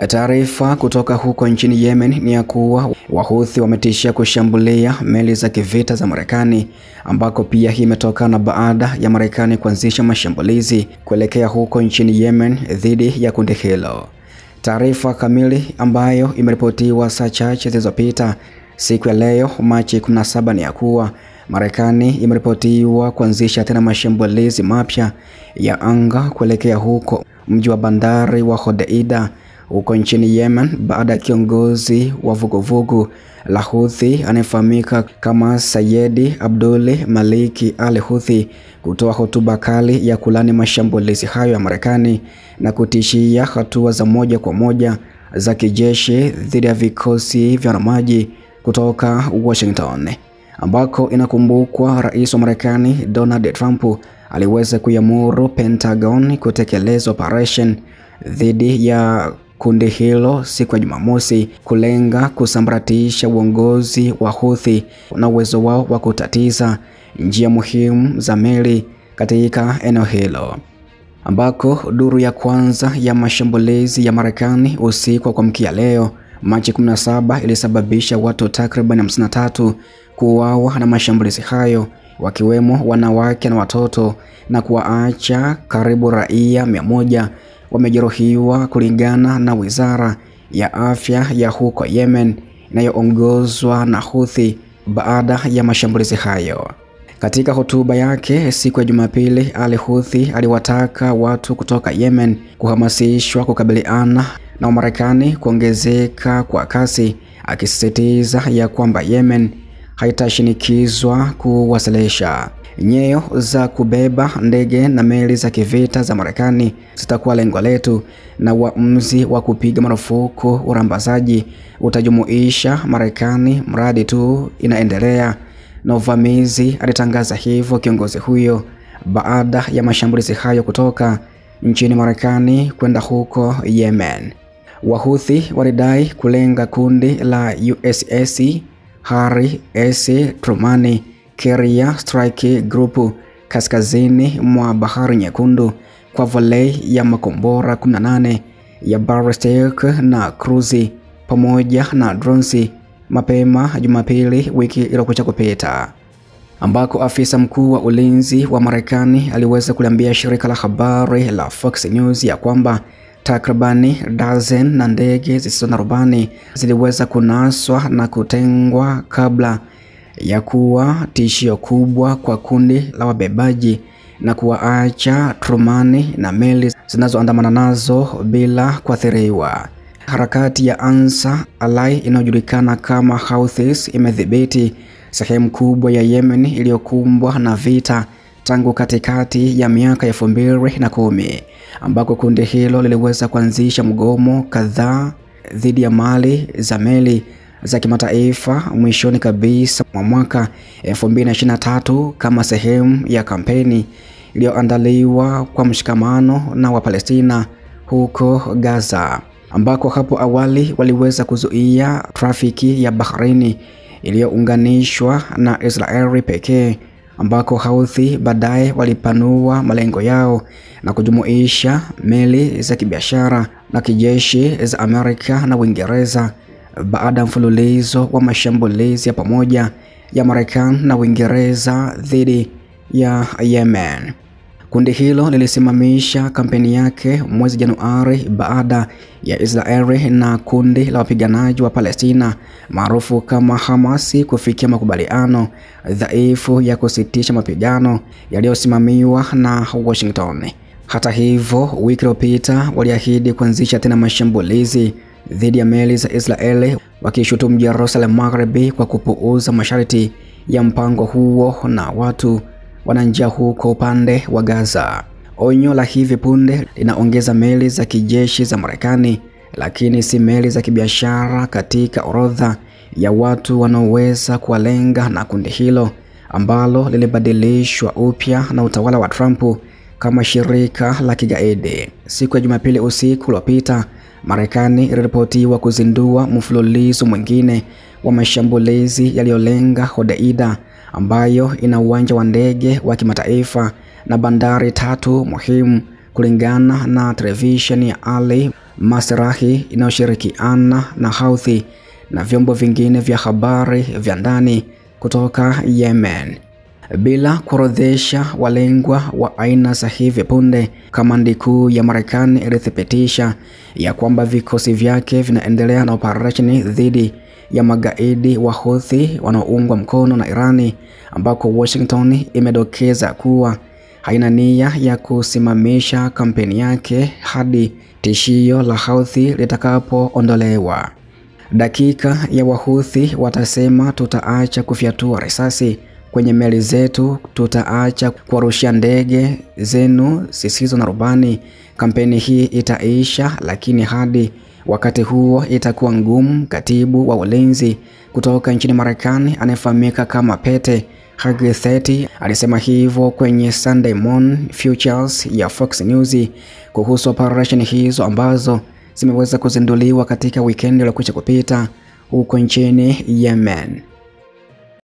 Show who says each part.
Speaker 1: Taarifa kutoka huko nchini Yemen ni ya kuwa Wahouthi wametishia kushambulia meli za kivita za Marekani, ambako pia hii imetokana baada ya Marekani kuanzisha mashambulizi kuelekea huko nchini Yemen dhidi ya kundi hilo. Taarifa kamili ambayo imeripotiwa saa chache zilizopita siku ya leo Machi 17 ni ya kuwa Marekani imeripotiwa kuanzisha tena mashambulizi mapya ya anga kuelekea huko mji wa bandari wa Hodeida huko nchini Yemen baada ya kiongozi wa vuguvugu la Houthi anayefahamika kama Sayyid Abdul Malik al-Houthi kutoa hotuba kali ya kulani mashambulizi hayo ya Marekani na kutishia hatua za moja kwa moja za kijeshi dhidi ya vikosi vya maji kutoka Washington, ambako inakumbukwa rais wa Marekani Donald Trump aliweza kuamuru Pentagon kutekeleza operation dhidi ya kundi hilo siku ya Jumamosi kulenga kusambaratisha uongozi wa Houthi na uwezo wao wa kutatiza njia muhimu za meli katika eneo hilo, ambako duru ya kwanza ya mashambulizi ya Marekani usiku wa kuamkia leo Machi 17 ilisababisha watu takriban 53 kuuawa na mashambulizi hayo, wakiwemo wanawake na watoto, na kuwaacha karibu raia 100 wamejeruhiwa kulingana na Wizara ya Afya ya huko Yemen inayoongozwa na Houthi baada ya mashambulizi hayo. Katika hotuba yake siku ya Jumapili, al-Houthi aliwataka watu kutoka Yemen kuhamasishwa kukabiliana na Marekani kuongezeka kwa kasi, akisisitiza ya kwamba Yemen haitashinikizwa kuwasilisha nyeo za kubeba ndege na meli za kivita za Marekani zitakuwa lengo letu, na uamuzi wa kupiga marufuku urambazaji utajumuisha Marekani mradi tu inaendelea na uvamizi, alitangaza hivyo kiongozi huyo baada ya mashambulizi hayo kutoka nchini Marekani kwenda huko Yemen. Wahouthi walidai kulenga kundi la USS Harry S. Truman Carrier Strike Group kaskazini mwa Bahari Nyekundu kwa volei ya makombora 18 ya ballistic na cruise pamoja na drones mapema Jumapili wiki iliyokwisha kupita, ambako afisa mkuu wa ulinzi wa Marekani aliweza kuliambia shirika la habari la Fox News ya kwamba takribani dozen na ndege zisizo na rubani ziliweza kunaswa na kutengwa kabla ya kuwa tishio kubwa kwa kundi la wabebaji na kuwaacha Truman na meli zinazoandamana nazo bila kuathiriwa. Harakati ya Ansar Allah inayojulikana kama Houthis imedhibiti sehemu kubwa ya Yemen iliyokumbwa na vita tangu katikati ya miaka ya 2010, ambako kundi hilo liliweza kuanzisha mgomo kadhaa dhidi ya mali za meli za kimataifa mwishoni kabisa mwa mwaka 2023 kama sehemu ya kampeni iliyoandaliwa kwa mshikamano na Wapalestina huko Gaza, ambako hapo awali waliweza kuzuia trafiki ya baharini iliyounganishwa na Israeli pekee, ambako Houthi baadaye walipanua malengo yao na kujumuisha meli za kibiashara na kijeshi za Amerika na Uingereza baada ya mfululizo wa mashambulizi ya pamoja ya Marekani na Uingereza dhidi ya Yemen. Kundi hilo lilisimamisha kampeni yake mwezi Januari baada ya Israeli na kundi la wapiganaji wa Palestina maarufu kama Hamas kufikia makubaliano dhaifu ya kusitisha mapigano yaliyosimamiwa na Washington. Hata hivyo, wiki iliyopita waliahidi kuanzisha tena mashambulizi dhidi ya meli za Israeli, wakishutumu Jerusalem Magharibi kwa kupuuza masharti ya mpango huo na watu wananjia huko upande wa Gaza. Onyo la hivi punde linaongeza meli za kijeshi za Marekani, lakini si meli za kibiashara katika orodha ya watu wanaoweza kuwalenga na kundi hilo ambalo lilibadilishwa upya na utawala wa Trump kama shirika la kigaidi. Siku ya Jumapili usiku uliopita, Marekani iliripotiwa kuzindua mfululizo mwingine wa mashambulizi yaliyolenga Hodeida, ambayo ina uwanja wa ndege wa kimataifa na bandari 3 muhimu kulingana na televisheni ya Al Masrahi inayoshirikiana na Houthi na vyombo vingine vya habari vya ndani kutoka Yemen. Bila kuorodhesha walengwa wa aina za hivi punde, kamandi kuu ya Marekani ilithibitisha ya kwamba vikosi vyake vinaendelea na operesheni dhidi ya magaidi wa Houthi wanaoungwa mkono na Irani, ambako Washington imedokeza kuwa haina nia ya kusimamisha kampeni yake hadi tishio la Houthi litakapoondolewa. Dakika ya Wahouthi watasema tutaacha kufyatua risasi kwenye meli zetu, tutaacha kuwarushia ndege zenu zisizo na rubani, kampeni hii itaisha, lakini hadi wakati huo itakuwa ngumu. Katibu wa ulinzi kutoka nchini Marekani anayefahamika kama Pete Hegseth alisema hivyo kwenye Sunday Morning Futures ya Fox News kuhusu operation hizo ambazo zimeweza kuzinduliwa katika weekend iliyokwisha kupita huko nchini Yemen.